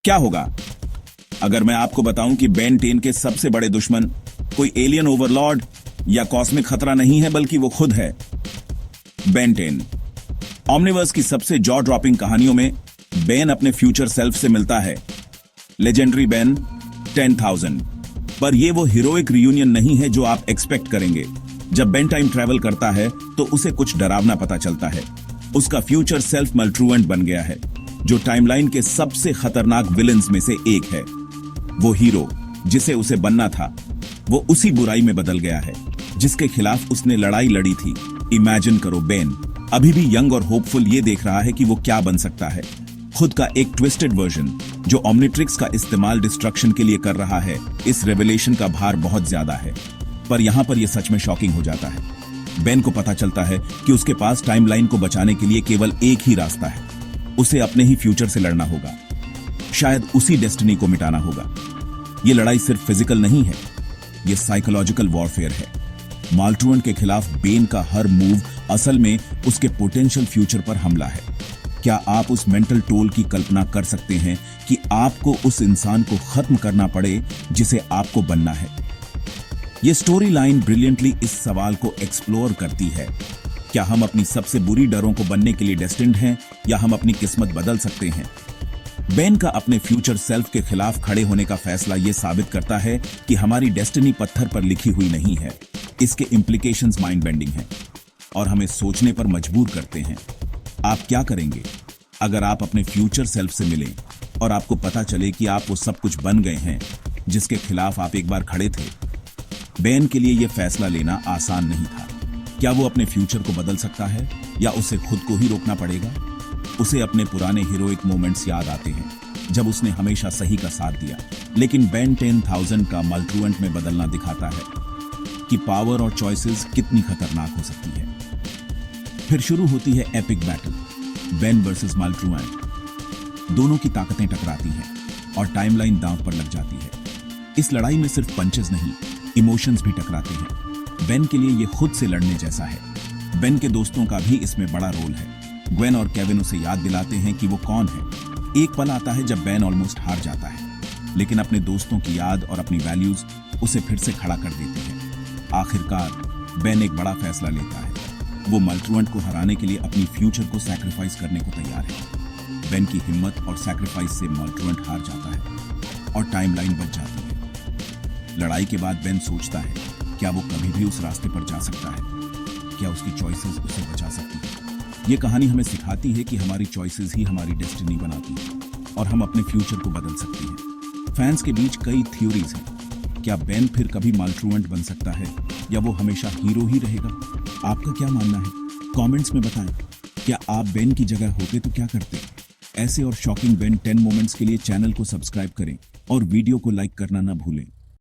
क्या होगा अगर मैं आपको बताऊं कि बेन 10 के सबसे बड़े दुश्मन कोई एलियन ओवरलॉर्ड या कॉस्मिक खतरा नहीं है, बल्कि वो खुद है। बेन 10 ओमनिवर्स की सबसे जॉ ड्रॉपिंग कहानियों में बेन अपने फ्यूचर सेल्फ से मिलता है, लेजेंडरी बेन 10,000। पर यह वो हीरोइक रियूनियन नहीं है जो आप एक्सपेक्ट करेंगे। जब बेन टाइम ट्रैवल करता है तो उसे कुछ डरावना पता चलता है। उसका फ्यूचर सेल्फ मल्ट्रूएंट बन गया है, जो टाइमलाइन के सबसे खतरनाक विलन्स में से एक है। वो हीरो जिसे उसे बनना था, वो उसी बुराई में बदल गया है जिसके खिलाफ उसने लड़ाई लड़ी थी। इमेजिन करो, बेन अभी भी यंग और होपफुल ये देख रहा है कि वो क्या बन सकता है, खुद का एक ट्विस्टेड वर्जन जो ओमनिट्रिक्स का इस्तेमाल डिस्ट्रक्शन के लिए कर रहा है। इस रेवलेशन का भार बहुत ज्यादा है, पर यहां पर यह सच में शॉकिंग हो जाता है। बेन को पता चलता है कि उसके पास टाइमलाइन को बचाने के लिए केवल एक ही रास्ता है, उसे अपने ही फ्यूचर से लड़ना होगा, शायद उसी डेस्टिनी को मिटाना होगा। यह लड़ाई सिर्फ फिजिकल नहीं है, यह साइकोलॉजिकल वॉरफेयर है। मल्ट्रूएंट के खिलाफ बेन का हर मूव असल में उसके पोटेंशियल फ्यूचर पर हमला है। क्या आप उस मेंटल टोल की कल्पना कर सकते हैं कि आपको उस इंसान को खत्म करना पड़े जिसे आपको बनना है? यह स्टोरी लाइन ब्रिलियंटली इस सवाल को एक्सप्लोर करती है। क्या हम अपनी सबसे बुरी डरों को बनने के लिए डेस्टिन्ड हैं, या हम अपनी किस्मत बदल सकते हैं? बेन का अपने फ्यूचर सेल्फ के खिलाफ खड़े होने का फैसला यह साबित करता है कि हमारी डेस्टिनी पत्थर पर लिखी हुई नहीं है। इसके इम्प्लीकेशंस माइंड बेंडिंग हैं और हमें सोचने पर मजबूर करते हैं। आप क्या करेंगे अगर आप अपने फ्यूचर सेल्फ से मिलें और आपको पता चले कि आप वो सब कुछ बन गए हैं जिसके खिलाफ आप एक बार खड़े थे? बेन के लिए यह फैसला लेना आसान नहीं था। क्या वो अपने फ्यूचर को बदल सकता है, या उसे खुद को ही रोकना पड़ेगा? उसे अपने पुराने हीरोइक मोमेंट्स याद आते हैं जब उसने हमेशा सही का साथ दिया। लेकिन बेन 10,000 का मल्ट्रूएंट में बदलना दिखाता है कि पावर और चॉइसेस कितनी खतरनाक हो सकती है। फिर शुरू होती है एपिक बैटल, बेन वर्सेस मल्ट्रूएंट। दोनों की ताकतें टकराती हैं और टाइमलाइन दांव पर लग जाती है। इस लड़ाई में सिर्फ पंचेस नहीं, इमोशंस भी टकराते हैं। बेन के लिए यह खुद से लड़ने जैसा है। बेन के दोस्तों का भी इसमें बड़ा रोल है। ग्वेन और केविन उसे याद दिलाते हैं कि वो कौन है। एक पल आता है जब बेन ऑलमोस्ट हार जाता है, लेकिन अपने दोस्तों की याद और अपनी वैल्यूज उसे फिर से खड़ा कर देती है। आखिरकार बेन एक बड़ा फैसला लेता है। वो मल्ट्रूएंट को हराने के लिए अपनी फ्यूचर को सैक्रिफाइस करने को तैयार है। बेन की हिम्मत और सैक्रिफाइस से मल्ट्रूएंट हार जाता है और टाइमलाइन बच जाती है। लड़ाई के बाद बेन सोचता है, क्या वो कभी भी उस रास्ते पर जा सकता है? क्या उसकी चॉइसेस उसे बचा सकती है? ये कहानी हमें सिखाती है कि हमारी चॉइसेस ही हमारी डेस्टिनी बनाती है और हम अपने फ्यूचर को बदल सकते हैं। फैंस के बीच कई थ्योरीज हैं। क्या बेन फिर कभी मल्ट्रूएंट बन सकता है, या वो हमेशा हीरो ही रहेगा? आपका क्या मानना है? कमेंट्स में बताएं। क्या आप बेन की जगह होते तो क्या करते? ऐसे और शॉकिंग बेन 10 मोमेंट्स के लिए चैनल को सब्सक्राइब करें और वीडियो को लाइक करना ना भूलें।